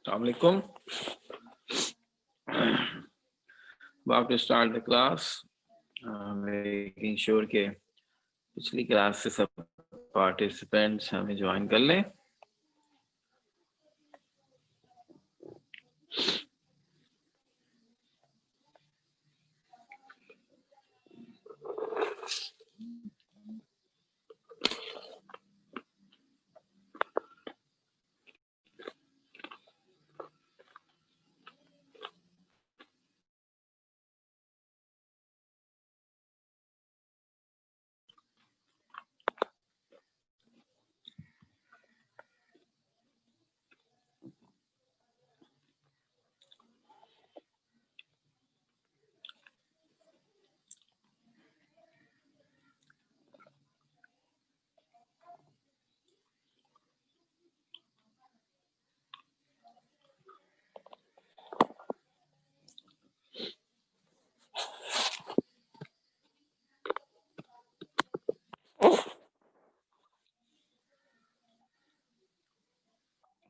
Assalamualaikum. About to start the class. Making sure के पिछली class से सब पार्टिसिपेंट्स हमें ज्वाइन कर लें.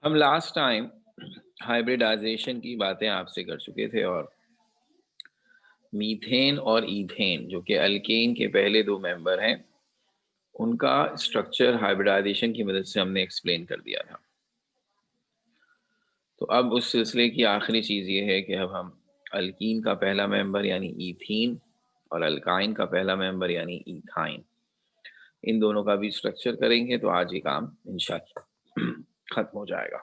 हम लास्ट टाइम हाइब्रिडाइजेशन की बातें आपसे कर चुके थे और मीथेन और ईथेन जो कि अल्केन के पहले दो मेंबर हैं उनका स्ट्रक्चर हाइब्रिडाइजेशन की मदद से हमने एक्सप्लेन कर दिया था. तो अब उस सिलसिले की आखिरी चीज़ ये है कि अब हम अल्कीन का पहला मेंबर यानी ईथीन और अल्काइन का पहला मेंबर यानी ईथाइन, इन दोनों का भी स्ट्रक्चर करेंगे तो आज ये काम इंशाअल्लाह खत्म हो जाएगा.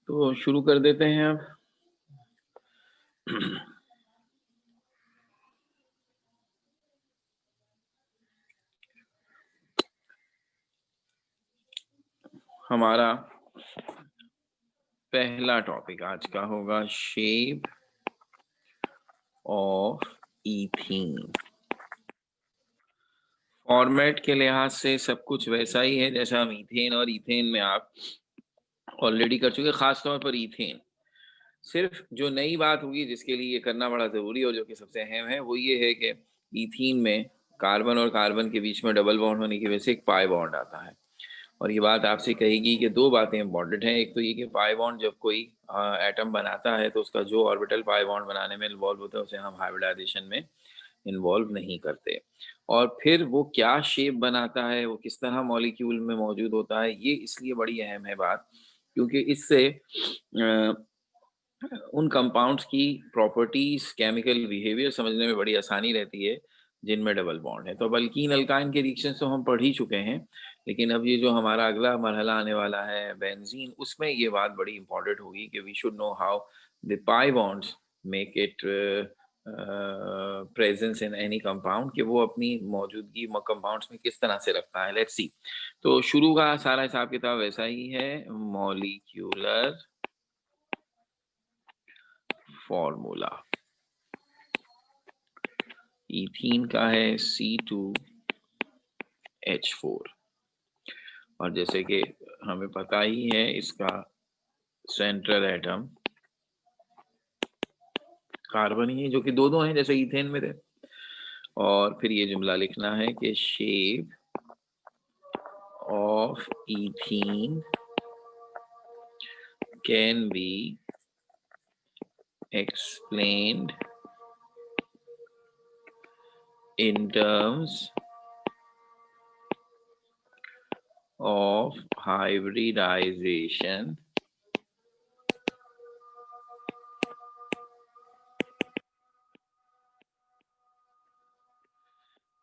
तो शुरू कर देते हैं अब. हमारा पहला टॉपिक आज का होगा शेप ऑफ ईथीन. फॉर्मेट के लिहाज से सब कुछ वैसा ही है जैसा हम ईथेन और ईथेन में आप ऑलरेडी कर चुके. खास तौर पर ईथेन सिर्फ जो नई बात होगी जिसके लिए ये करना बड़ा ज़रूरी और जो कि सबसे अहम है वो ये है कि ईथीन में कार्बन और कार्बन के बीच में डबल बॉन्ड होने की वजह से एक पाई बॉन्ड आता है. और ये बात आपसे कहेगी कि दो बातें इंपॉर्टेंट हैं. एक तो ये कि पाई बॉन्ड जब कोई एटम बनाता है तो उसका जो ऑर्बिटल पाई बॉन्ड बनाने में इन्वॉल्व होता है उसे हम हाइब्रिडाइजेशन में इन्वॉल्व नहीं करते. और फिर वो क्या शेप बनाता है, वो किस तरह मॉलिक्यूल में मौजूद होता है, ये इसलिए बड़ी अहम है बात क्योंकि इससे उन कंपाउंड्स की प्रॉपर्टीज, केमिकल बिहेवियर समझने में बड़ी आसानी रहती है जिनमें डबल बॉन्ड है. तो अब अल्कीन अल्काइन के रिएक्शंस तो हम पढ़ ही चुके हैं, लेकिन अब ये जो हमारा अगला मरहला आने वाला है बेंजीन, उसमें ये बात बड़ी इंपॉर्टेंट होगी कि we should know how the pi bonds make it presence in any compound, कि वो अपनी मौजूदगी कंपाउंड्स में किस तरह से रखता है. Let's see. तो शुरू का सारा हिसाब किताब वैसा ही है. मॉलिक्यूलर फॉर्मूला ईथीन का है C2H4 और जैसे कि हमें पता ही है इसका सेंट्रल एटम कार्बन ही है, जो कि दो हैं जैसे ईथेन में थे. और फिर ये जुमला लिखना है कि shape of ethene can be explained in terms of hybridization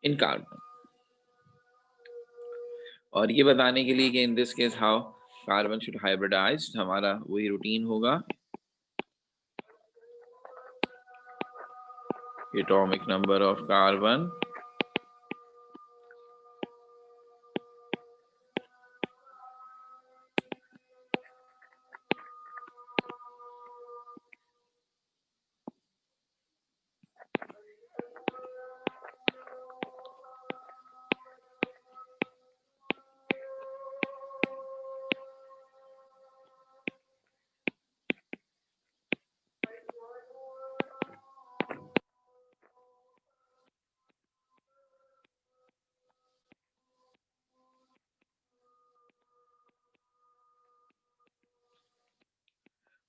in carbon. और ये बताने के लिए कि in this case how carbon should hybridise, हमारा वही रूटीन होगा. एटॉमिक नंबर ऑफ कार्बन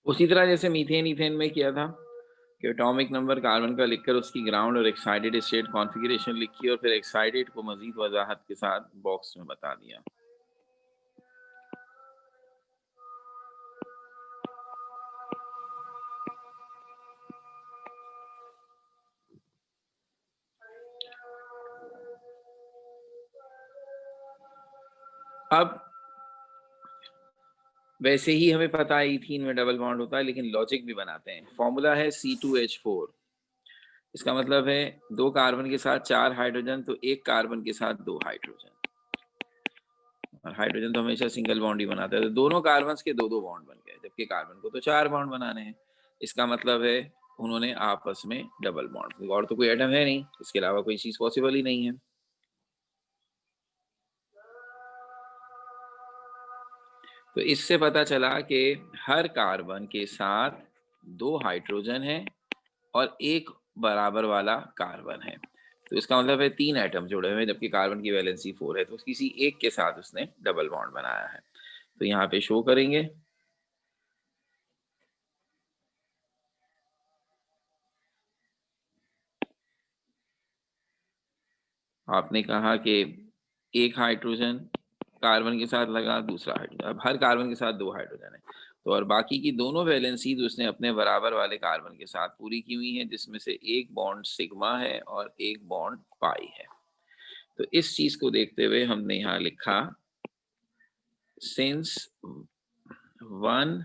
उसी तरह जैसे मीथेन ईथेन में किया था कि एटॉमिक नंबर कार्बन का लिखकर उसकी ग्राउंड और एक्साइटेड स्टेट कॉन्फ़िगरेशन लिखी और फिर एक्साइटेड को मज़ीद वज़ाहत के साथ बॉक्स में बता दिया। अब वैसे ही हमें पता है इथीन में डबल बॉन्ड होता है, लेकिन लॉजिक भी बनाते हैं। फॉर्मूला है C2H4। इसका मतलब है 2 कार्बन के साथ 4 हाइड्रोजन, तो 1 कार्बन के साथ 2 हाइड्रोजन। और हाइड्रोजन तो हमेशा सिंगल बॉन्ड ही बनाता है, तो दोनों कार्बन्स के 2-2 बॉन्ड बन गए, जबकि कार्बन को तो 4 बॉन्ड बनाने हैं। इसका मतलब है उन्होंने आपस में डबल बॉन्ड, और तो कोई एटम है नहीं, इसके अलावा कोई चीज़ पॉसिबल ही नहीं है। तो इससे पता चला कि हर कार्बन के साथ 2 हाइड्रोजन है और 1 बराबर वाला कार्बन है। तो इसका मतलब है 3 एटम जुड़े हुए हैं, जबकि कार्बन की वैलेंसी 4 है, तो किसी एक के साथ उसने डबल बॉन्ड बनाया है। तो यहाँ पे शो करेंगे। आपने कहा कि एक हाइड्रोजन कार्बन के साथ लगा, दूसरा हाइड्रोजन, अब हर कार्बन के साथ 2 हाइड्रोजन है, तो और बाकी की दोनों वैलेंसीज उसने अपने बराबर वाले कार्बन के साथ पूरी की हुई है, जिसमें से एक बॉन्ड सिग्मा है और एक बॉन्ड पाई है। तो इस चीज को देखते हुए हमने यहाँ लिखा, since 1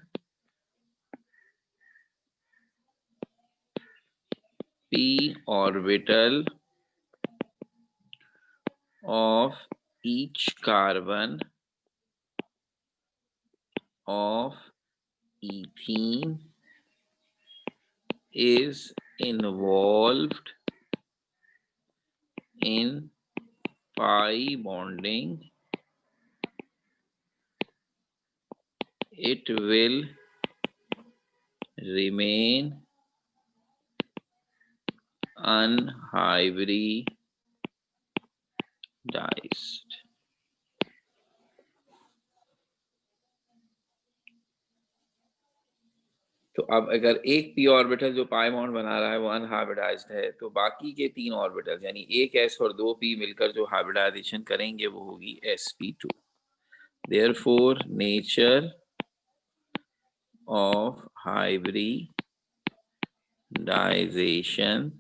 p orbital of each carbon of ethene is involved in pi bonding, it will remain unhybridized. तो अब अगर एक p ऑर्बिटल जो पाई बॉन्ड बना रहा है वो अनहाइब्रिडाइज्ड है, तो बाकी के 3 ऑर्बिटल यानी एक s और 2 p मिलकर जो हाइब्रिडाइजेशन करेंगे वो होगी sp2। Therefore, nature of hybridization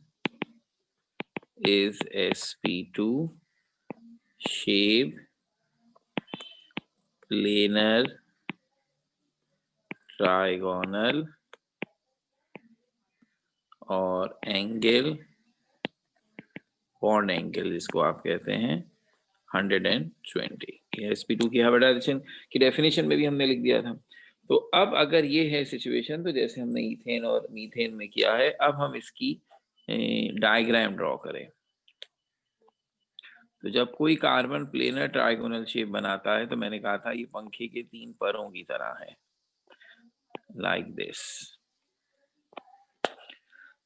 is sp2, shape planar, trigonal और एंगल, बॉन्ड एंगल जिसको आप कहते हैं 120। ये sp2 की हाइब्रिडाइजेशन की डेफिनेशन में भी हमने लिख दिया था। तो अब अगर ये है सिचुएशन, तो जैसे हमने इथेन और मीथेन में किया है, अब हम इसकी डायग्राम ड्रॉ करें। तो जब कोई कार्बन प्लेनर ट्राइगोनल शेप बनाता है, तो मैंने कहा था ये पंखे के 3 परों की तरह है, लाइक दिस।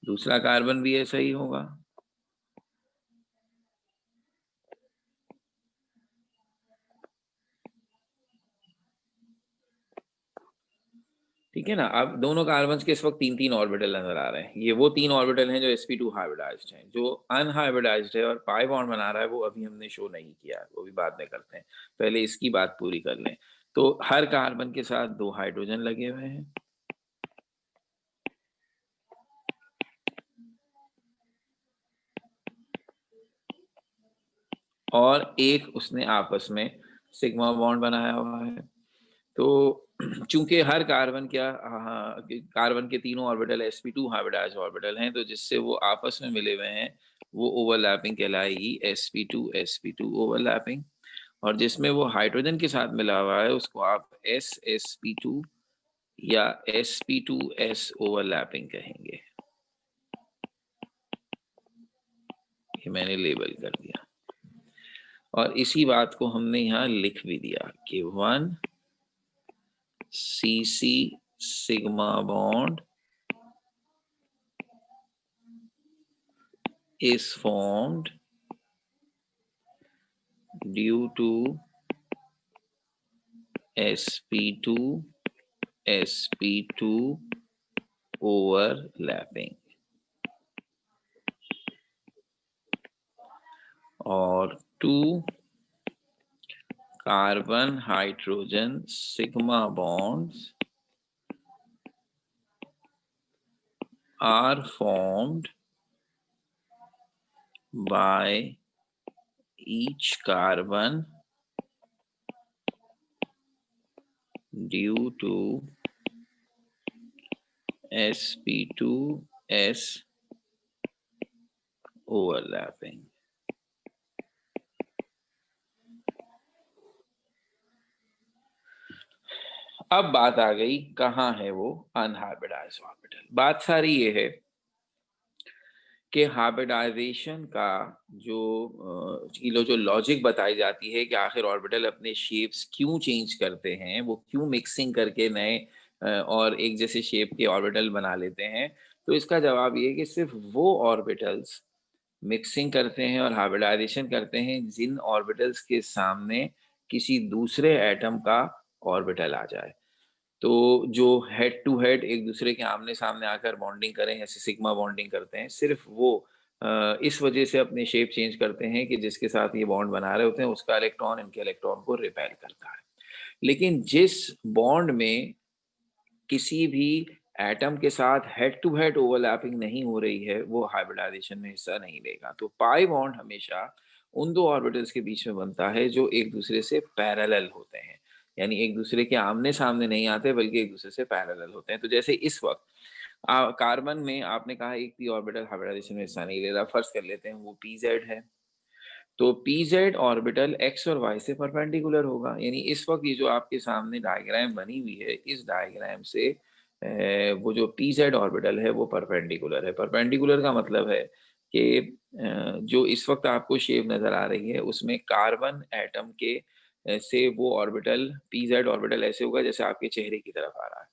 दूसरा कार्बन भी ऐसा ही होगा। ठीक है ना। अब दोनों कार्बन के इस वक्त 3-3 ऑर्बिटल नजर आ रहे हैं। ये वो 3 ऑर्बिटल हैं जो sp2 हाइब्रिडाइज्ड हैं। जो अनहाइब्रिडाइज्ड है और पाई बॉन्ड बना रहा है वो अभी हमने शो नहीं किया, वो भी बाद में करते हैं, पहले इसकी बात पूरी कर लें। तो हर कार्बन के साथ 2 हाइड्रोजन लगे हुए हैं और एक उसने आपस में सिग्मा बॉन्ड बनाया हुआ है। तो चूंकि हर कार्बन क्या, कार्बन के तीनों ऑर्बिटल sp2 हाइब्रिडाइज्ड ऑर्बिटल हैं, तो जिससे वो आपस में मिले हुए हैं वो ओवरलैपिंग कहलाएगी, sp2 ओवरलैपिंग। और जिसमें वो हाइड्रोजन के साथ मिला हुआ है उसको आप ssp2 या sp2s ओवरलैपिंग कहेंगे। ये मैंने लेबल कर दिया और इसी बात को हमने यहाँ लिख भी दिया कि 1 cc sigma bond is formed due to sp2 sp2 overlapping, और 2 carbon hydrogen sigma bonds are formed by each carbon due to sp2s overlapping. अब बात आ गई कहाँ है वो अनहाइब्रिडाइज्ड ऑर्बिटल। बात सारी ये है कि हाइब्रिडाइजेशन का जो लॉजिक बताई जाती है कि आखिर ऑर्बिटल अपने शेप्स क्यों चेंज करते हैं, वो क्यों मिक्सिंग करके नए और एक जैसे शेप के ऑर्बिटल बना लेते हैं, तो इसका जवाब ये है कि सिर्फ वो ऑर्बिटल्स मिक्सिंग करते हैं और हाइब्रिडाइजेशन करते हैं जिन ऑर्बिटल्स के सामने किसी दूसरे एटम का ऑर्बिटल आ जाए। तो जो हेड टू हेड एक दूसरे के आमने सामने आकर बॉन्डिंग करें, ऐसे सिग्मा बॉन्डिंग करते हैं, सिर्फ वो इस वजह से अपने शेप चेंज करते हैं कि जिसके साथ ये बॉन्ड बना रहे होते हैं उसका इलेक्ट्रॉन इनके इलेक्ट्रॉन को रिपेल करता है। लेकिन जिस बॉन्ड में किसी भी एटम के साथ हेड टू हेड ओवरलैपिंग नहीं हो रही है, वो हाइब्रिडाइजेशन में हिस्सा नहीं लेगा। तो पाई बॉन्ड हमेशा उन दो ऑर्बिटल्स के बीच में बनता है जो एक दूसरे से पैरेलल होते हैं, यानी एक दूसरे के आमने सामने नहीं आते बल्कि एक दूसरे से पैरेलल होते हैं। तो जैसे इस वक्त कार्बन में आपने कहा एक पी ऑर्बिटल हाइब्रिडाइजेशन में हिस्सा नहीं ले रहा, फर्ज कर लेते हैं वो पीजेड है, तो पीजेड ऑर्बिटल एक्स और वाई से परपेंडिकुलर होगा। यानी इस वक्त ये जो आपके सामने डायग्राम बनी हुई है, इस डायग्राम से वो जो पीजेड ऑर्बिटल है वो परपेंडिकुलर है। परपेंडिकुलर का मतलब है कि जो इस वक्त आपको शेप नजर आ रही है उसमें कार्बन एटम के से वो ऑर्बिटल पीजेड ऑर्बिटल ऐसे होगा जैसे आपके चेहरे की तरफ आ रहा है,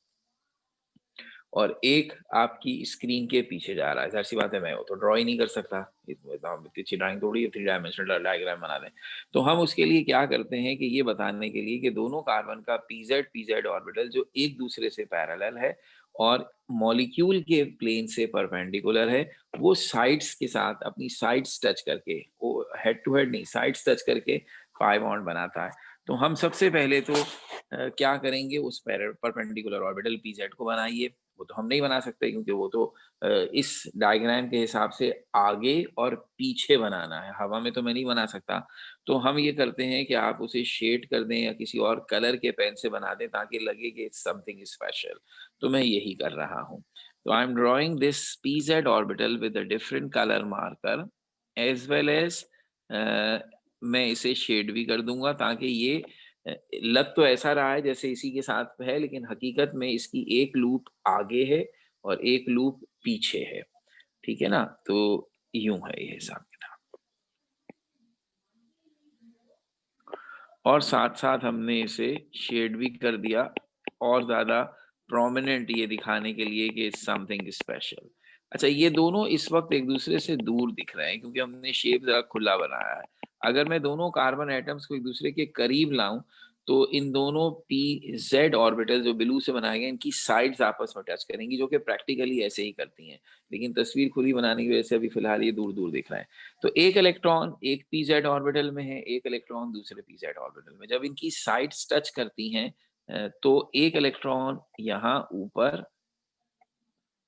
और एक आपकी स्क्रीन के पीछे जा रहा है। ज़ाहिर सी बात है मैं वो तो ड्रॉ ही नहीं कर सकता, इतनी अच्छी ड्राइंग थोड़ी है, 3 डायमेंशनल डायग्राम बना दें। तो हम उसके लिए क्या करते हैं कि ये बताने के लिए कि दोनों कार्बन का पीजेड पीजेड ऑर्बिटल जो एक दूसरे से पैरेलल है और मॉलिक्यूल के प्लेन से परपेंडिकुलर है, वो साइड्स के साथ अपनी साइड्स टच करके, वो हेड टू हेड नहीं, साइड्स टच करके पाई बॉन्ड बनाता है। तो हम सबसे पहले तो क्या करेंगे, उस परपेंडिकुलर ऑर्बिटल पीजेड को बनाइए। वो तो हम नहीं बना सकते क्योंकि वो तो इस डायग्राम के हिसाब से आगे और पीछे बनाना है, हवा में तो मैं नहीं बना सकता। तो हम ये करते हैं कि आप उसे शेड कर दें या किसी और कलर के पेन से बना दें ताकि लगे कि इट्स समथिंग स्पेशल। तो मैं यही कर रहा हूँ। तो I am drawing this PZ orbital with a different colour marker as well as मैं इसे शेड भी कर दूंगा ताकि ये लग तो ऐसा रहा है जैसे इसी के साथ है, लेकिन हकीकत में इसकी एक लूप आगे है और एक लूप पीछे है। ठीक है ना? तो यूं है ये हिसाब किताब। और साथ साथ हमने इसे शेड भी कर दिया और ज्यादा प्रोमिनेंट ये दिखाने के लिए कि समथिंग स्पेशल। अच्छा, ये दोनों इस वक्त एक दूसरे से दूर दिख रहे हैं क्योंकि हमने शेप जरा खुला बनाया है। अगर मैं दोनों कार्बन एटम्स को एक दूसरे के करीब लाऊं तो इन दोनों पी जेड ऑर्बिटल जो ब्लू से बनाए गए इनकी साइड्स आपस में टच करेंगी, जो कि प्रैक्टिकली ऐसे ही करती हैं, लेकिन तस्वीर खुली बनाने की वजह से अभी फिलहाल ये दूर दूर दिख रहा है। तो एक इलेक्ट्रॉन एक पीजेड ऑर्बिटल में है, एक इलेक्ट्रॉन दूसरे पीजेड ऑर्बिटल में। जब इनकी साइड्स टच करती हैं तो एक इलेक्ट्रॉन यहाँ ऊपर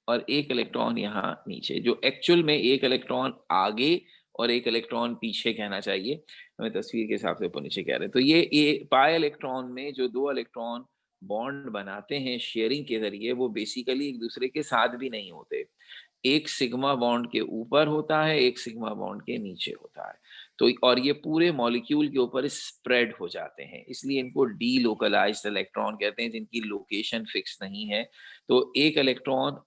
और एक इलेक्ट्रॉन यहाँ नीचे, जो एक्चुअल में एक इलेक्ट्रॉन आगे और एक इलेक्ट्रॉन पीछे कहना चाहिए, हमें तस्वीर के हिसाब से ऊपर नीचे कह रहे हैं। तो ये पाई इलेक्ट्रॉन में जो दो इलेक्ट्रॉन बॉन्ड बनाते हैं शेयरिंग के जरिए, वो बेसिकली एक दूसरे के साथ भी नहीं होते। एक सिग्मा बॉन्ड के ऊपर होता है, एक सिग्मा बॉन्ड के नीचे होता है। तो और ये पूरे मॉलिक्यूल के ऊपर स्प्रेड हो जाते हैं, इसलिए इनको डी लोकलाइज्ड इलेक्ट्रॉन कहते हैं, जिनकी लोकेशन फिक्स नहीं है। तो एक इलेक्ट्रॉन,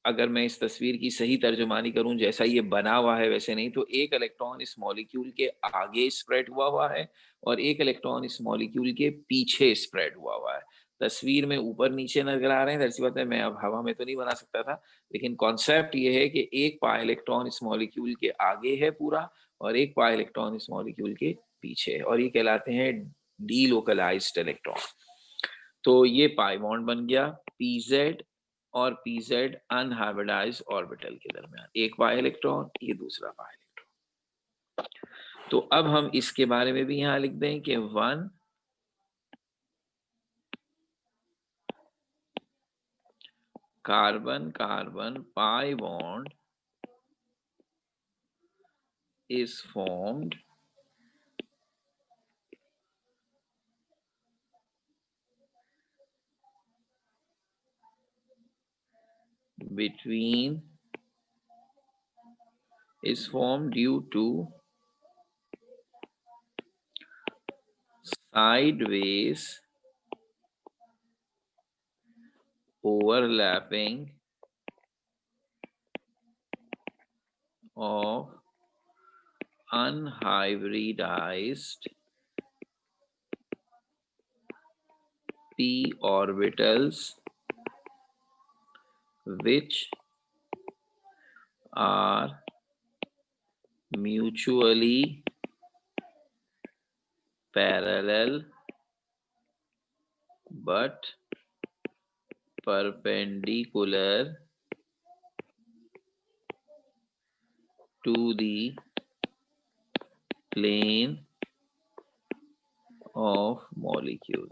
अगर मैं इस तस्वीर की सही तर्जुमानी करूं, जैसा ये बना हुआ है वैसे नहीं, तो एक इलेक्ट्रॉन इस मॉलिक्यूल के आगे स्प्रेड हुआ हुआ है और एक इलेक्ट्रॉन इस मॉलिक्यूल के पीछे स्प्रेड हुआ हुआ है। तस्वीर में ऊपर नीचे नजर आ रहे हैं, दरअसल बात है मैं अब हवा में तो नहीं बना सकता था, लेकिन कॉन्सेप्ट ये है कि एक पाई इलेक्ट्रॉन इस मॉलिक्यूल के आगे है पूरा और एक पाई इलेक्ट्रॉन इस मॉलिक्यूल के पीछे है, और ये कहलाते हैं डी लोकलाइज्ड इलेक्ट्रॉन। तो ये पाई बॉन्ड बन गया pz और pz अनहाइब्रिडाइज्ड ऑर्बिटल के दरमियान, एक पाई इलेक्ट्रॉन, ये दूसरा पाई इलेक्ट्रॉन। तो अब हम इसके बारे में भी यहां लिख दें कि 1 carbon carbon pi bond is formed between is formed due to sideways overlapping of unhybridized p orbitals which are mutually parallel but perpendicular to the plane of molecule.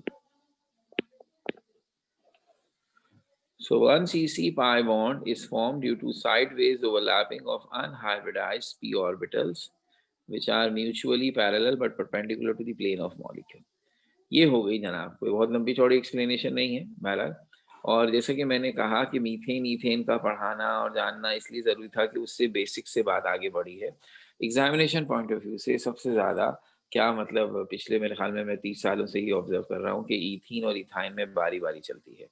So 1cc pi bond is formed due to sideways overlapping of unhybridized p orbitals which are mutually parallel but perpendicular to the plane of molecule. ये हो गई जनाब, कोई बहुत लंबी चौड़ी explanation नहीं है बहरहाल। और जैसे कि मैंने कहा कि मीथेन ईथेन का पढ़ाना और जानना इसलिए ज़रूरी था कि उससे बेसिक से बात आगे बढ़ी है। एग्जामिनेशन पॉइंट ऑफ व्यू से सबसे ज़्यादा क्या मतलब, पिछले मेरे ख्याल में मैं 30 सालों से ही ऑब्जर्व कर रहा हूँ कि ईथीन और इथाइन में बारी बारी चलती है।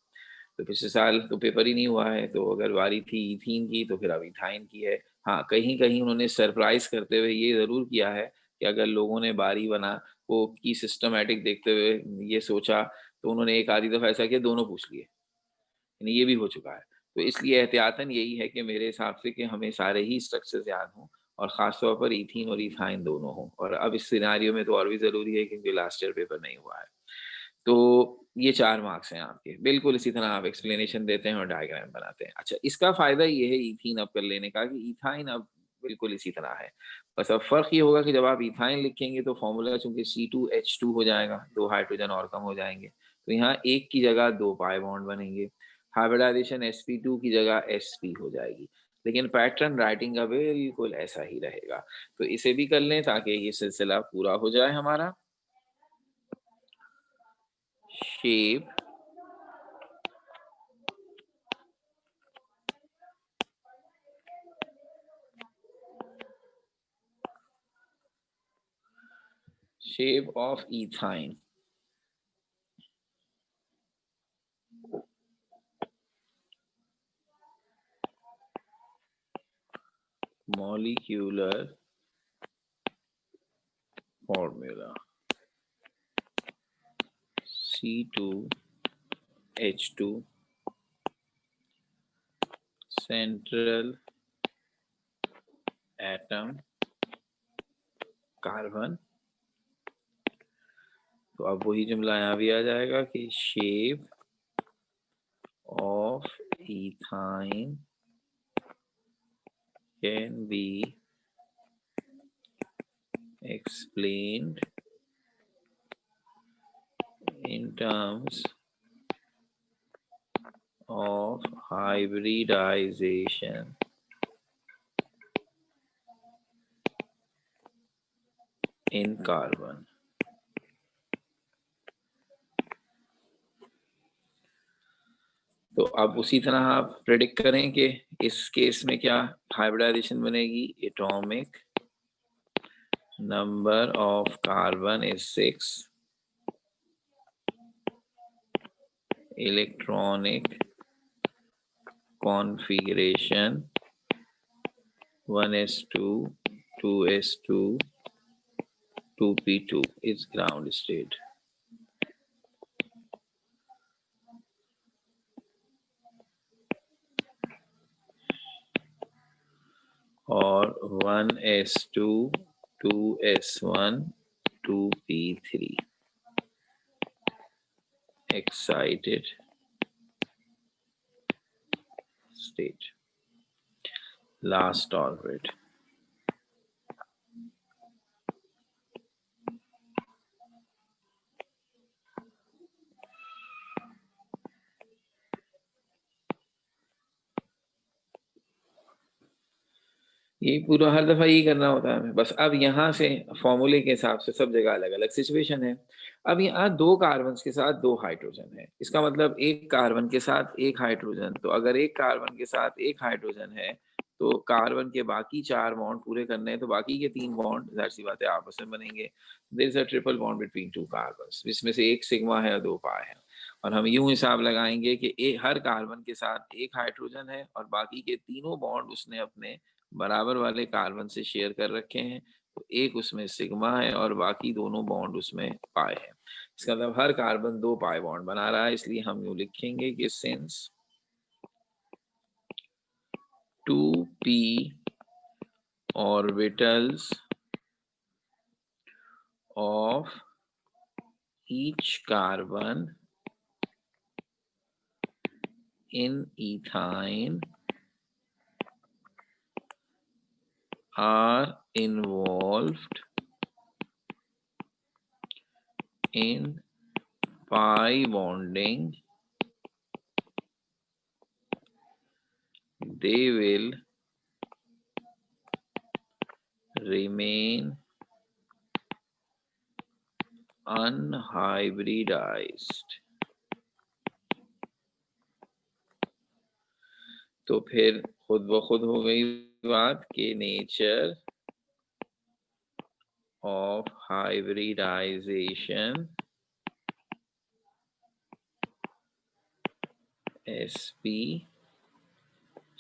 तो पिछले साल तो पेपर ही नहीं हुआ है, तो अगर बारी थी ईथीन की तो फिर अब इथाइन की है। हाँ, कहीं कहीं उन्होंने सरप्राइज करते हुए ये ज़रूर किया है कि अगर लोगों ने बारी बना वो की सिस्टमैटिक देखते हुए ये सोचा, तो उन्होंने एक आधी दफ़ा ऐसा किया दोनों पूछ लिए, यानी ये भी हो चुका है। तो इसलिए एहतियातन यही है कि मेरे हिसाब से कि हमें सारे ही स्ट्रक्चर्स याद हों और ख़ास तौर पर ईथीन और इथाइन दोनों हों। और अब इस सिनेरियो में तो और भी ज़रूरी है क्योंकि लास्ट ईयर पेपर नहीं हुआ है। तो ये 4 मार्क्स हैं आपके। बिल्कुल इसी तरह आप एक्सप्लेनेशन देते हैं और डायग्राम बनाते हैं। अच्छा, इसका फ़ायदा ये है ईथीन अब कर लेने का कि इथाइन अब बिल्कुल इसी तरह है। बस अब फ़र्क ये होगा कि जब आप इथाइन लिखेंगे तो फ़ॉर्मूला चूँकि C2H2 हो जाएगा, 2 हाइड्रोजन और कम हो जाएँगे। तो यहाँ 1 की जगह 2 पाई बॉन्ड बनेंगे। हाइब्रिडाइजेशन sp2 की जगह sp हो जाएगी। लेकिन पैटर्न राइटिंग का बिल्कुल ऐसा ही रहेगा। तो इसे भी कर लें ताकि ये सिलसिला पूरा हो जाए हमारा। Shape of ethine. Molecular formula C2H2 central atom carbon. तो अब वही जुमला यहाँ भी आ जाएगा कि shape of ethyne can be explained in terms of hybridization in carbon. तो अब उसी तरह आप प्रेडिक्ट करें कि इस केस में क्या हाइब्रिडाइजेशन बनेगी। Atomic number of carbon is 6, electronic configuration 1s2 2s2 2p2 is ground state और 1s2 2s1 2p3 excited state, last orbit. ये पूरा हर दफा यही करना होता है हमें। बस अब यहाँ से फॉर्मूले के हिसाब से सब जगह अलग अलग सिचुएशन है। अब यहाँ दो कार्बन के साथ दो हाइड्रोजन है, इसका मतलब एक कार्बन के साथ एक हाइड्रोजन। तो अगर एक कार्बन के साथ एक हाइड्रोजन है तो कार्बन के बाकी 4 बॉन्ड पूरे करने हैं, तो बाकी के 3 बॉन्ड जाहिर सी बात है आपस में बनेंगे। There is a triple bond between 2 carbons, इसमें से एक सिग्मा है और 2 पाई है। और हम यूं हिसाब लगाएंगे कि हर कार्बन के साथ एक हाइड्रोजन है और बाकी के तीनों बॉन्ड उसने अपने बराबर वाले कार्बन से शेयर कर रखे हैं। तो एक उसमें सिग्मा है और बाकी दोनों बॉन्ड उसमें पाई है। इसका मतलब हर कार्बन 2 पाई बॉन्ड बना रहा है, इसलिए हम यूं लिखेंगे कि since 2p orbitals of each carbon in ethane are involved in pi bonding, they will remain unhybridized। तो फिर खुद ब खुद हो गई बात कि nature of hybridisation sp,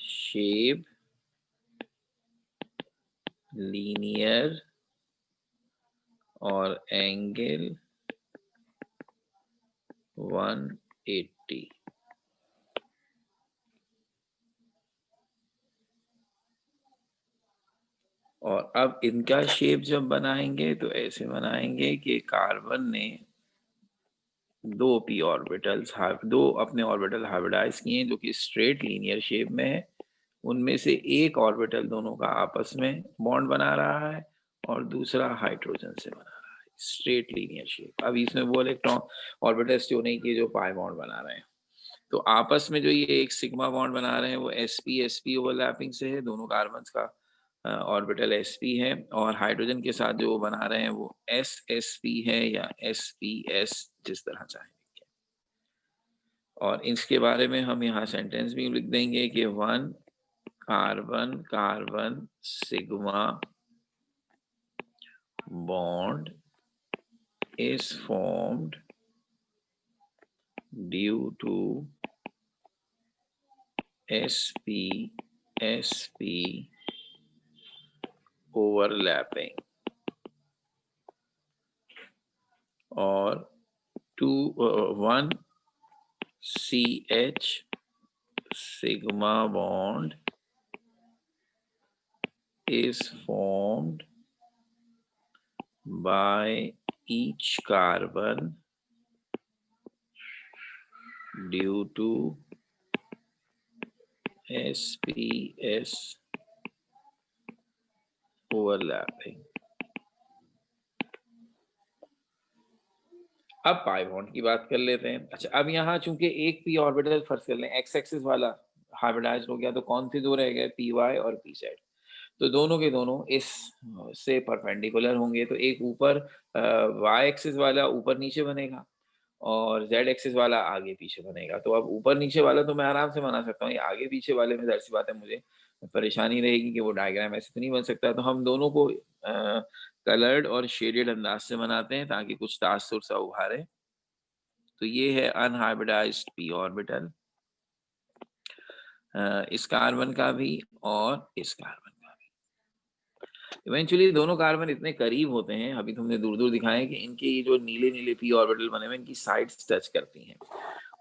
shape, linear और एंगल 180। और अब इनका शेप जब बनाएंगे तो ऐसे बनाएंगे कि कार्बन ने दो पी ऑर्बिटल्स दो अपने ऑर्बिटल हाइब्रिडाइज किए जो कि स्ट्रेट लीनियर शेप में है। उनमें से एक ऑर्बिटल दोनों का आपस में बॉन्ड बना रहा है और दूसरा हाइड्रोजन से बना रहा है, स्ट्रेट लीनियर शेप। अब इसमें वो इलेक्ट्रॉन ऑर्बिटल्स जो नहीं किए जो पाई बॉन्ड बना रहे हैं। तो आपस में जो ये एक सिग्मा बॉन्ड बना रहे हैं वो sp ओवरलैपिंग से है, दोनों कार्बन का ऑर्बिटल sp है। और हाइड्रोजन के साथ जो बना रहे हैं वो ssp है या sps, जिस तरह चाहें। और इसके बारे में हम यहाँ सेंटेंस भी लिख देंगे कि 1 carbon carbon sigma bond is formed due to sp overlapping, और 1 CH sigma bond is formed by each carbon due to sps overlapping। अब पाई बॉन्ड की बात कर लेते हैं। अच्छा, अब यहाँ चूंकि एक पी ऑर्बिटल फर्स्ट कर लें एक्स एक्सिस वाला हाइब्रिडाइज हो गया, तो कौन से दो रह गए, पी वाई और पी जेड। तो दोनों के दोनों इस से परपेंडिकुलर होंगे। तो एक ऊपर वाई एक्सिस वाला ऊपर नीचे बनेगा और जेड एक्सिस वाला आगे पीछे बनेगा। तो अब ऊपर नीचे वाला तो मैं आराम से बना सकता हूँ, ये आगे पीछे वाले में ज़ाहिर सी बात है मुझे परेशानी रहेगी कि वो डायग्राम ऐसे तो नहीं बन सकता। तो हम दोनों को कलर्ड और शेडेड अंदाज से बनाते हैं ताकि कुछ तासुर सा उभारे। तो ये है अनहाइब्रिडाइज्ड पी ऑर्बिटल, इस कार्बन का भी और इस कार्बन का भी। इवेंचुअली दोनों कार्बन इतने करीब होते हैं, अभी तुमने दूर दूर दिखाया कि इनके ये जो नीले नीले पी ऑर्बिटल बने हुए इनकी साइड्स टच करती हैं।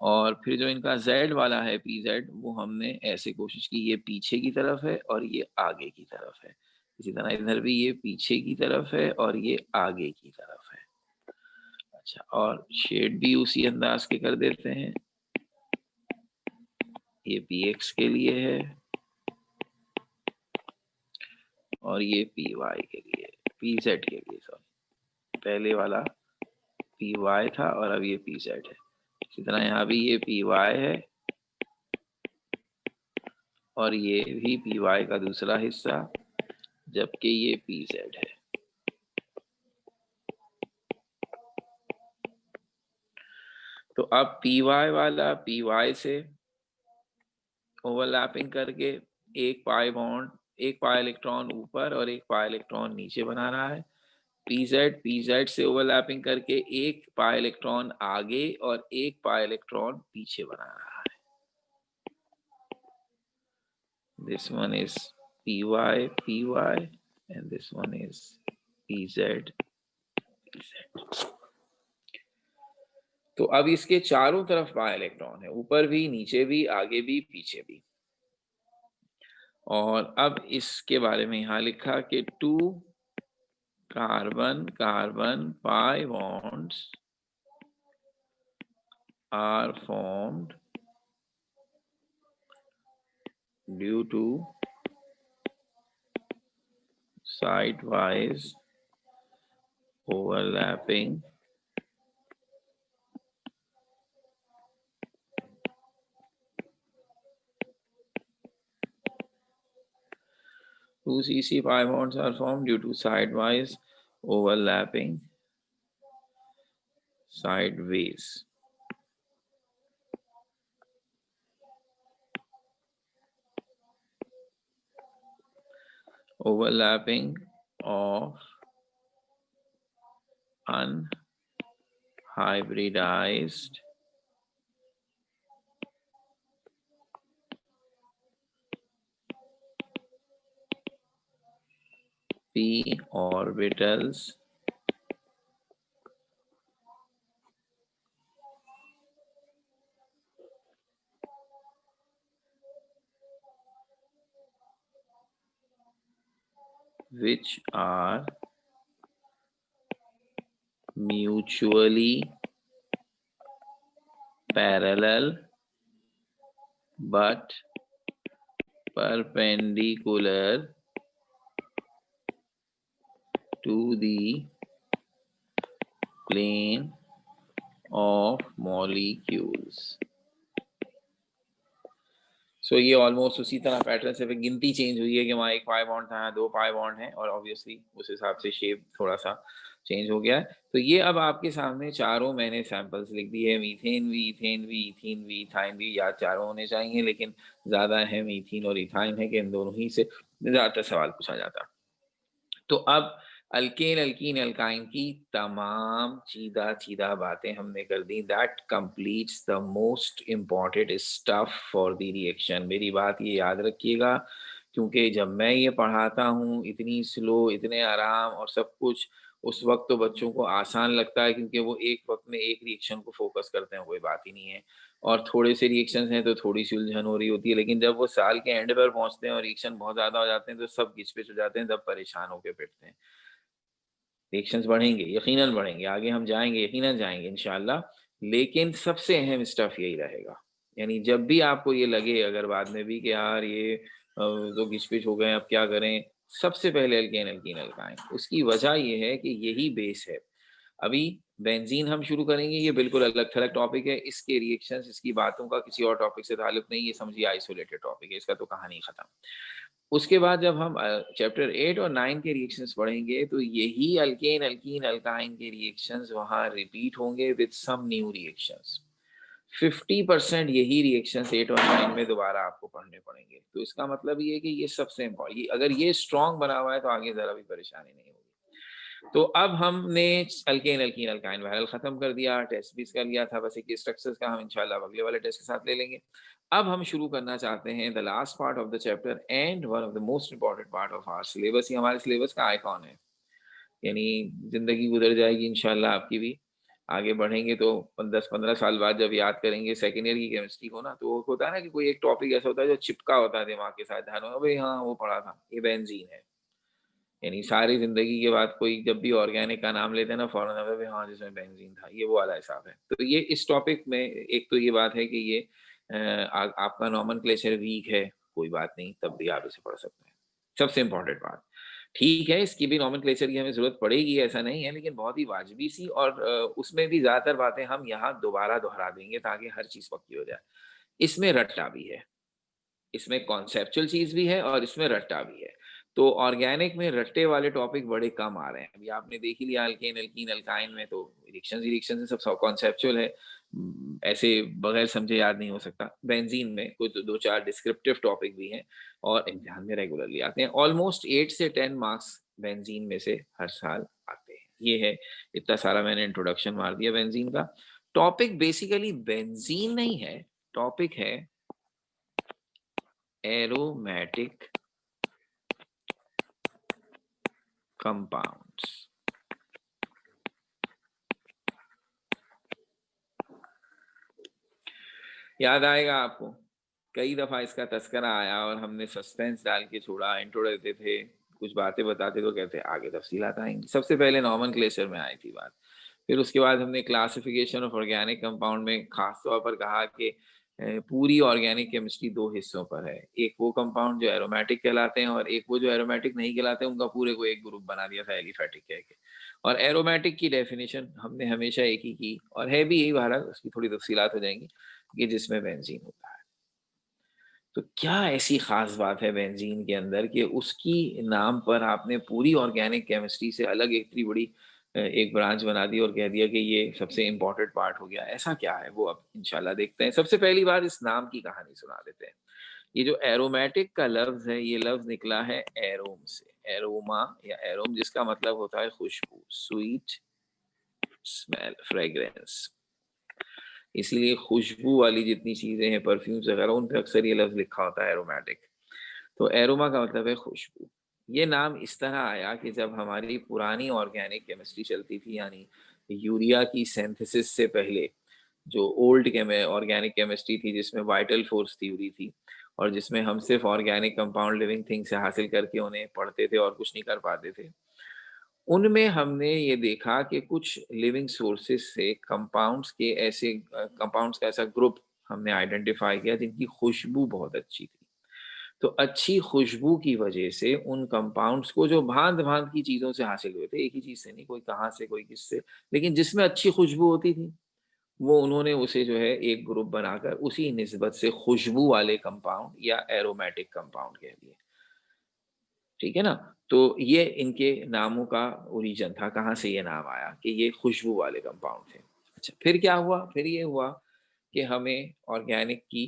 और फिर जो इनका जेड वाला है पी जेड, वो हमने ऐसे कोशिश की ये पीछे की तरफ है और ये आगे की तरफ है। इसी तरह इधर भी ये पीछे की तरफ है और ये आगे की तरफ है। अच्छा, और शेड भी उसी अंदाज के कर देते हैं। ये px के लिए है और ये py के लिए, pz के लिए, सॉरी, पहले वाला py था और अब ये pz है। इसी तरह यहाँ भी ये py है और ये भी py का दूसरा हिस्सा, जबकि ये pz है। तो अब py वाला py से ओवरलैपिंग करके एक पाई बॉन्ड, एक पाई इलेक्ट्रॉन ऊपर और एक पाई इलेक्ट्रॉन नीचे बना रहा है। pz से ओवरलैपिंग करके एक पाई इलेक्ट्रॉन आगे और एक पाई इलेक्ट्रॉन पीछे बना रहा है। This one is py and this one is pz. तो अब इसके चारों तरफ पाई इलेक्ट्रॉन है, ऊपर भी, नीचे भी, आगे भी, पीछे भी। और अब इसके बारे में यहाँ लिखा कि 2 carbon carbon pi bonds are formed due to side-wise overlapping two CC pi bonds are formed due to side-wise overlapping sideways overlapping of unhybridized p orbitals which are mutually parallel but perpendicular to the plane of molecules. सो ये almost उसी तरह pattern से गिनती change हुई है कि वहाँ एक पाई बॉन्ड था, 2 पाई बॉन्ड है और ऑब्वियसली उस हिसाब से शेप थोड़ा सा चेंज हो गया है। तो ये अब आपके सामने चारों मैंने सैंपल्स लिख दिए हैं, मीथेन भी, इथेन भी, इथीन भी, इथाइन भी, याद चारों होने चाहिए, लेकिन ज़्यादा अहम इथीन और इथाइन है कि इन दोनों ही से ज़्यादातर सवाल पूछा जाता। तो अब अल्केन अल्कीन अल्काइन की तमाम चीदा बातें हमने कर दी। That completes the most important stuff for the reaction. मेरी बात ये याद रखिएगा, क्योंकि जब मैं ये पढ़ाता हूँ इतनी स्लो, इतने आराम और सब कुछ, उस वक्त तो बच्चों को आसान लगता है क्योंकि वो एक वक्त में एक रिएक्शन को फोकस करते हैं, कोई बात ही नहीं है। और थोड़े से रिएक्शंस हैं तो थोड़ी सी उलझन हो रही होती है, लेकिन जब वो साल के एंड पर पहुंचते हैं और रिएक्शन बहुत ज़्यादा हो जाते हैं तो सब गिचपिच हो जाते हैं, तब परेशान होकर पिटते हैं। रिएक्शंस बढ़ेंगे, यकीनन बढ़ेंगे, आगे हम जाएंगे, यकीनन जाएंगे इंशाल्लाह, लेकिन सबसे अहम स्टफ यही रहेगा। यानी जब भी आपको ये लगे अगर बाद में भी कि यार ये तो घिच-पिच हो गए, अब क्या करें, सबसे पहले अल्केन अल्कीन अल्काइन। उसकी वजह ये है कि यही बेस है। अभी बेंजीन हम शुरू करेंगे, ये बिल्कुल अलग-थलग टॉपिक है, इसके रिएक्शंस, इसकी बातों का किसी और टॉपिक से ताल्लुक नहीं, ये समझिए आइसोलेटेड टॉपिक है, इसका तो कहानी खत्म। उसके बाद जब हम चैप्टर 8 और 9 के रिएक्शंस पढ़ेंगे तो यही अल्केन अल्कीन अल्काइन के रिएक्शंस वहां रिपीट होंगे विद सम न्यू रिएक्शंस। 50% यही रिएक्शंस 8 और 9 में दोबारा आपको पढ़ने पड़ेंगे। तो इसका मतलब ये है कि ये सबसे इम्पोर्टेंट, अगर ये स्ट्रॉन्ग बना हुआ है तो आगे जरा भी परेशानी नहीं होगी। तो अब हमने अल्केन अल्कीन अल्काइन बहरहाल खत्म कर दिया, टेस्ट भी कर लिया था, बस एक स्ट्रक्चर्स का हम इंशाल्लाह अगले वाले टेस्ट के साथ ले लेंगे। अब हम शुरू करना चाहते हैं the last part of the chapter and one of the most important part of our syllabus. ही हमारे सिलेबस का आइकॉन है, यानी जिंदगी गुजर जाएगी इंशाल्लाह आपकी भी, आगे बढ़ेंगे तो 10-15 साल बाद जब याद करेंगे सेकेंड ईयर की केमिस्ट्री को ना, तो होता है ना कि कोई एक टॉपिक ऐसा होता है जो चिपका होता है दिमाग के साथ, ध्यान में भाई हाँ वो पढ़ा था, ये बेंजीन है, यानी सारी जिंदगी के बाद कोई जब भी ऑर्गेनिक का नाम लेते हैं ना फौरन हमें भी हाँ जिसमें बेंजीन था, ये वो वाला हिसाब है। तो ये इस टॉपिक में एक तो ये बात है कि ये आपका नॉमेनक्लेचर वीक है, कोई बात नहीं, तब भी आप इसे पढ़ सकते हैं। सबसे इम्पोर्टेंट बात, ठीक है इसकी भी नॉमेनक्लेचर की हमें जरूरत पड़ेगी ऐसा नहीं है, लेकिन बहुत ही वाजिबी सी, और उसमें भी ज्यादातर बातें हम यहाँ दोबारा दोहरा देंगे ताकि हर चीज पक्की हो जाए। इसमें रट्टा भी है, इसमें कॉन्सेप्चुअल चीज भी है और इसमें रट्टा भी है। तो ऑर्गेनिक में रट्टे वाले टॉपिक बड़े कम आ रहे हैं। अभी आपने देख ही लिया अल्केन एल्कीन अल्काइन में तो रिएक्शन सब कॉन्सेप्चुअल है, ऐसे बगैर समझे याद नहीं हो सकता। बेंजीन में कुछ दो चार डिस्क्रिप्टिव टॉपिक भी हैं और इम्तिहान में रेगुलरली आते हैं। ऑलमोस्ट 8 से 10 मार्क्स बेंजीन में से हर साल आते हैं। ये है, इतना सारा मैंने इंट्रोडक्शन मार दिया बेंजीन का। टॉपिक बेसिकली बेंजीन नहीं है, टॉपिक है एरोमेटिक कंपाउंड्स। याद आएगा आपको, कई दफा इसका तस्करा आया और हमने सस्पेंस डाल के छोड़ा, इंट्रो देते थे, कुछ बातें बताते तो कहते आगे तफसीलात आएंगी। सबसे पहले नॉमेनक्लेचर में आई थी बात, फिर उसके बाद हमने क्लासिफिकेशन ऑफ ऑर्गेनिक कंपाउंड में खास तौर पर कहा कि पूरी ऑर्गेनिक केमिस्ट्री दो हिस्सों पर है, एक वो कंपाउंड जो एरोमेटिक कहलाते हैं और एक वो जो एरोमेटिक नहीं कहलाते, उनका पूरे को एक ग्रुप बना दिया था एलिफेटिक कह के। और एरोमेटिक की डेफिनेशन हमने हमेशा एक ही की और है भी यही, भारत उसकी थोड़ी तफसीलात हो जाएंगी कि जिसमें बेंजीन होता है। तो क्या ऐसी खास बात है बेंजीन के अंदर कि उसकी नाम पर आपने पूरी ऑर्गेनिक केमिस्ट्री से अलग एक इतनी बड़ी एक ब्रांच बना दी और कह दिया कि ये सबसे इम्पोर्टेंट पार्ट हो गया? ऐसा क्या है वो अब इंशाल्लाह देखते हैं। सबसे पहली बात इस नाम की कहानी सुना देते हैं। ये जो एरोमेटिक का लफ्ज है, ये लफ्ज निकला है एरोम से, एरोमा या एरोम, जिसका मतलब होता है खुशबू, स्वीट स्मेल, फ्रेग्रेंस। इसीलिए खुशबू वाली जितनी चीजें हैं, परफ्यूम्स वगैरह, उन पे अक्सर ये लफ्ज लिखा होता है एरोमेटिक। तो एरोमा का मतलब है खुशबू। ये नाम इस तरह आया कि जब हमारी पुरानी ऑर्गेनिक केमिस्ट्री चलती थी, यानी यूरिया की सिंथेसिस से पहले जो ओल्ड ऑर्गेनिक केमिस्ट्री थी, जिसमें वाइटल फोर्स थ्योरी थी और जिसमें हम सिर्फ ऑर्गेनिक कंपाउंड लिविंग थिंग से हासिल करके उन्हें पढ़ते थे और कुछ नहीं कर पाते थे, उनमें हमने ये देखा कि कुछ लिविंग सोर्सेस से कंपाउंड्स के ऐसे कंपाउंड्स का ऐसा ग्रुप हमने आइडेंटिफाई किया जिनकी खुशबू बहुत अच्छी थी। तो अच्छी खुशबू की वजह से उन कंपाउंड्स को, जो भांत भांत की चीजों से हासिल हुए थे, एक ही चीज से नहीं, कोई कहाँ से कोई किससे, लेकिन जिसमें अच्छी खुशबू होती थी, वो उन्होंने उसे जो है एक ग्रुप बनाकर उसी निस्बत से खुशबू वाले कंपाउंड या एरोमेटिक कंपाउंड कह दिए। ठीक है ना? तो ये इनके नामों का ओरिजिन था, कहाँ से ये नाम आया कि ये खुशबू वाले कंपाउंड थे। अच्छा, फिर क्या हुआ? फिर ये हुआ कि हमें ऑर्गेनिक की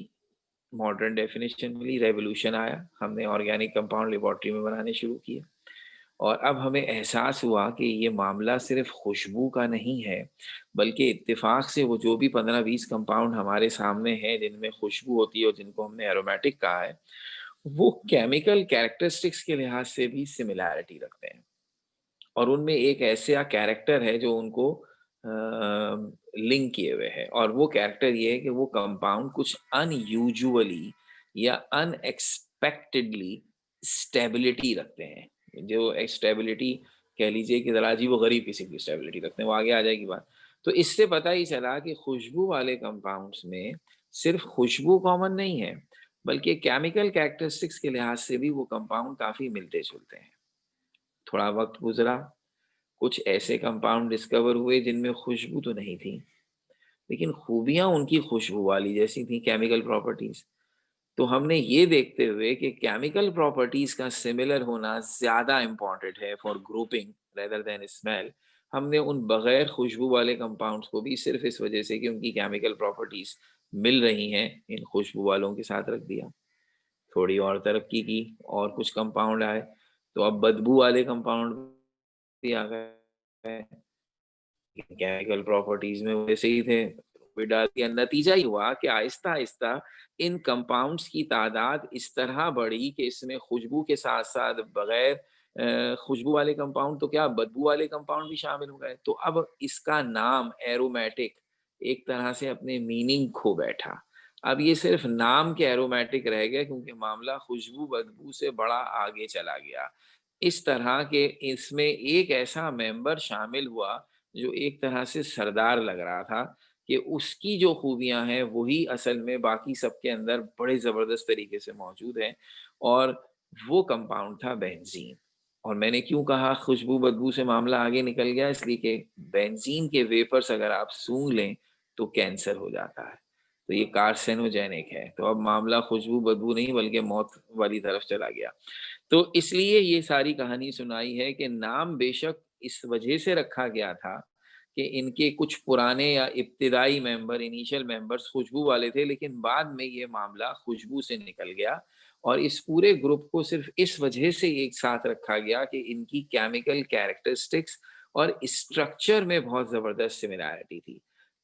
मॉडर्न डेफिनेशन मिली, रेवोल्यूशन आया, हमने ऑर्गेनिक कंपाउंड लेबोरेटरी में बनाने शुरू किए और अब हमें एहसास हुआ कि ये मामला सिर्फ खुशबू का नहीं है, बल्कि इत्तेफाक से वो जो भी 15-20 कंपाउंड हमारे सामने हैं जिनमें खुशबू होती है और जिनको हमने एरोमेटिक कहा है, वो केमिकल कैरेक्टरिस्टिक्स के लिहाज से भी सिमिलैरिटी रखते हैं और उनमें एक ऐसा कैरेक्टर है जो उनको लिंक किए हुए है, और वो कैरेक्टर ये है कि वो कंपाउंड कुछ अनयूजुअली या अनएक्सपेक्टेडली स्टेबिलिटी रखते हैं। जो स्टेबिलिटी कह लीजिए कि जरा अजीब व गरीब किस्म की स्टेबिलिटी रखते हैं, वो आगे आ जाएगी बात। तो इससे पता ही चला कि खुशबू वाले कंपाउंड्स में सिर्फ खुशबू कॉमन नहीं है, बल्कि केमिकल कैरेक्टरिस्टिक्स के लिहाज से भी वो कंपाउंड काफी मिलते जुलते हैं। थोड़ा वक्त गुजरा, कुछ ऐसे कंपाउंड डिस्कवर हुए जिनमें खुशबू तो नहीं थी, लेकिन खूबियां उनकी खुशबू वाली जैसी थी, केमिकल प्रॉपर्टीज। तो हमने ये देखते हुए कि केमिकल प्रॉपर्टीज का सिमिलर होना ज्यादा इंपॉर्टेंट है for grouping rather than smell, हमने उन बगैर खुशबू वाले कंपाउंड्स को भी सिर्फ इस वजह से कि उनकी केमिकल प्रॉपर्टीज मिल रही हैं इन खुशबू वालों के साथ रख दिया। थोड़ी और तरक्की की और कुछ कंपाउंड आए, तो अब बदबू वाले कंपाउंड भी आ गए, केमिकल प्रॉपर्टीज में वैसे ही थे, भी डाल दिया। नतीजा ही हुआ कि आहिस्ता आहिस्ता इन कंपाउंड्स की तादाद इस तरह बढ़ी कि इसमें खुशबू के साथ साथ बगैर खुशबू वाले कंपाउंड तो क्या, बदबू वाले कंपाउंड भी शामिल हो गए। तो अब इसका नाम एरोमेटिक एक तरह से अपने मीनिंग खो बैठा। अब ये सिर्फ नाम के एरोमेटिक रह गए क्योंकि मामला खुशबू बदबू से बड़ा आगे चला गया। इस तरह के इसमें एक ऐसा मेंबर शामिल हुआ जो एक तरह से सरदार लग रहा था कि उसकी जो खूबियां हैं वही असल में बाकी सबके अंदर बड़े ज़बरदस्त तरीके से मौजूद हैं। और वो कंपाउंड था बेंजीन। और मैंने क्यों कहा खुशबू बदबू से मामला आगे निकल गया, इसलिए कि बेंजीन के वेपर्स अगर आप सूंघ लें तो कैंसर हो जाता है, तो ये कार्सिनोजेनिक है। तो अब मामला खुशबू बदबू नहीं बल्कि मौत वाली तरफ चला गया। तो इसलिए ये सारी कहानी सुनाई है कि नाम बेशक इस वजह से रखा गया था कि इनके कुछ पुराने या इब्तिदाई मेंबर, इनिशियल मेंबर्स खुशबू वाले थे, लेकिन बाद में ये मामला खुशबू से निकल गया और इस पूरे ग्रुप को सिर्फ इस वजह से एक साथ रखा गया कि इनकी केमिकल कैरेक्टरिस्टिक्स और स्ट्रक्चर में बहुत ज़बरदस्त सिमिलैरिटी थी।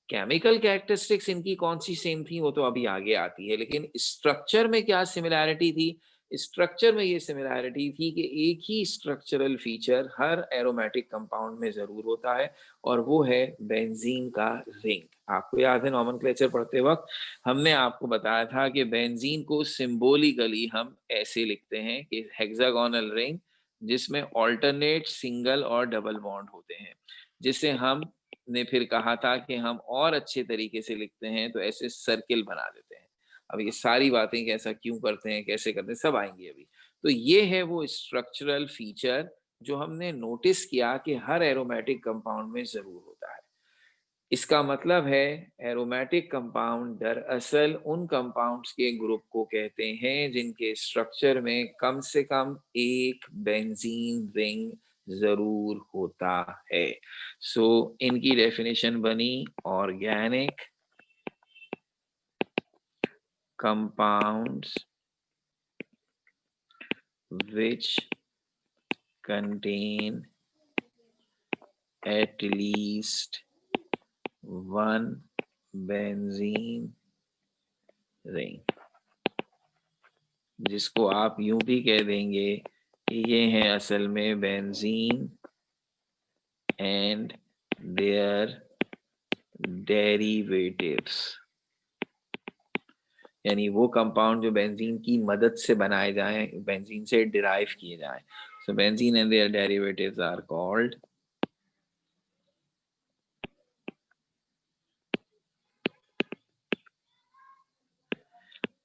केमिकल कैरेक्टरिस्टिक्स इनकी कौन सी सेम थी वो तो अभी आगे आती है, लेकिन स्ट्रक्चर में क्या सिमिलैरिटी थी? स्ट्रक्चर में ये सिमिलैरिटी थी कि एक ही स्ट्रक्चरल फीचर हर एरोमेटिक कंपाउंड में ज़रूर होता है और वो है बेंजीन का रिंग। आपको याद है नॉमेनक्लेचर पढ़ते वक़्त हमने आपको बताया था कि बेंजीन को सिंबॉलिकली हम ऐसे लिखते हैं कि हेक्सागोनल रिंग जिसमें अल्टरनेट सिंगल और डबल बॉन्ड होते हैं, जिसे हम ने फिर कहा था कि हम और अच्छे तरीके से लिखते हैं तो ऐसे सर्किल बना देते हैं। अब ये सारी बातें कि ऐसा क्यों करते हैं, कैसे करते हैं, सब आएँगी अभी। तो ये है वो स्ट्रक्चरल फीचर जो हमने नोटिस किया कि हर एरोमेटिक कंपाउंड में ज़रूर होता है। इसका मतलब है एरोमेटिक कंपाउंड दरअसल उन कंपाउंड्स के ग्रुप को कहते हैं जिनके स्ट्रक्चर में कम से कम एक बेंजीन रिंग ज़रूर होता है। सो इनकी डेफिनिशन बनी organic compounds which contain at least one benzene ring, जिसको आप यूं भी कह देंगे कि ये हैं असल में बेंजीन एंड देयर डेरिवेटिव्स, यानी वो कंपाउंड जो बेंजीन की मदद से बनाए जाएं, बेंजीन से डिराइव किए जाएं। So benzene and their derivatives are called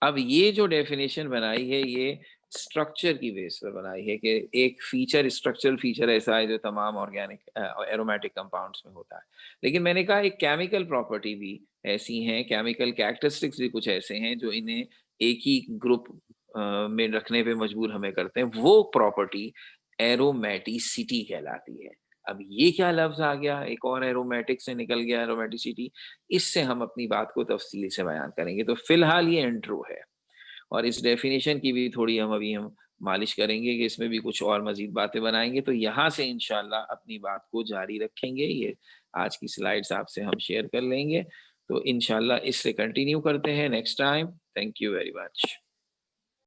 अब ये जो डेफिनेशन बनाई है ये स्ट्रक्चर की बेस पर बनाई है कि एक फीचर, स्ट्रक्चरल फीचर ऐसा है जो तमाम ऑर्गेनिक एरोमेटिक कंपाउंड्स में होता है। लेकिन मैंने कहा एक केमिकल प्रॉपर्टी भी ऐसी हैं, केमिकल कैरेक्टरिस्टिक्स भी कुछ ऐसे हैं जो इन्हें एक ही ग्रुप में रखने पे मजबूर हमें करते हैं। वो प्रॉपर्टी एरोमेटिसिटी कहलाती है। अब ये क्या लफ्ज आ गया, एक और एरोमेटिक से निकल गया एरोमेटिसिटी, इससे हम अपनी बात को तफसील से बयान करेंगे। तो फिलहाल ये इंट्रो है और इस डेफिनेशन की भी थोड़ी हम मालिश करेंगे कि इसमें भी कुछ और मजीद बातें बनाएंगे। तो यहाँ से इंशाल्लाह अपनी बात को जारी रखेंगे। ये आज की स्लाइड्स आपसे हम शेयर कर लेंगे, तो इंशाल्लाह इससे कंटिन्यू करते हैं next time. Thank you very much.